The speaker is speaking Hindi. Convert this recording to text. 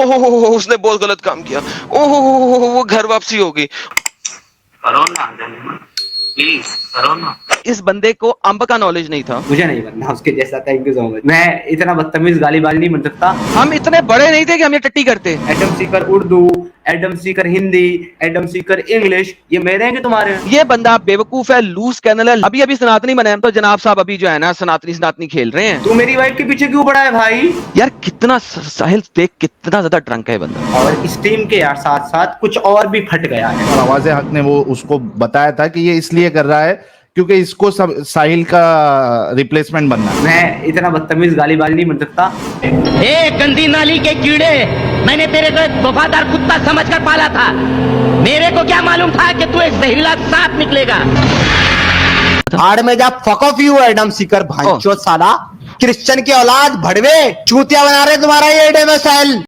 ओहो उसने बहुत गलत काम किया, ओहो वो घर वापसी होगी। करो ना प्लीज, करो ना। इस बंदे को अंब का नॉलेज नहीं था। मुझे नहीं बनना उसके जैसा, थैंक यू सो मच। मैं इतना बदतमीज गालीबाज नहीं बन सकता। हम इतने बड़े नहीं थे कि हम ये टट्टी करते। Adam Sikar Urdu, Adam Sikar Hindi, Adam Sikar English, ये मेरे हैं कि तुम्हारे हैं? ये बंदा बेवकूफ है, लूज कैनल है। अभी अभी सनातनी बने हैं, तो जनाब साहब अभी जो है ना सनातनी खेल रहे हैं। तू मेरी वाइफ के पीछे क्यों पड़ा है भाई? यार कितना साहिल देख, कितना ज्यादा ड्रंक है बंदा। और इस टीम के यार साथ साथ कुछ और भी फट गया है। और आवाज़े हक ने वो उसको बताया था कि ये इसलिए कर रहा है क्योंकि इसको सब साहिल का रिप्लेसमेंट बनना है। मैं इतना बदतमीज गालीबाज नहीं बन सकता। ए गंदी नाली के कीड़े, मैंने तेरे को एक वफादार कुत्ता समझकर पाला था। मेरे को क्या मालूम था कि तू एक जहरीला सांप निकलेगा। आड़ में जा, फक ऑफ यू एडम सीकर भाईचोद साला, क्रिश्चियन की औलाद, भड़वे चूतिया बना रहे तुम्हारा ये एडम सेल।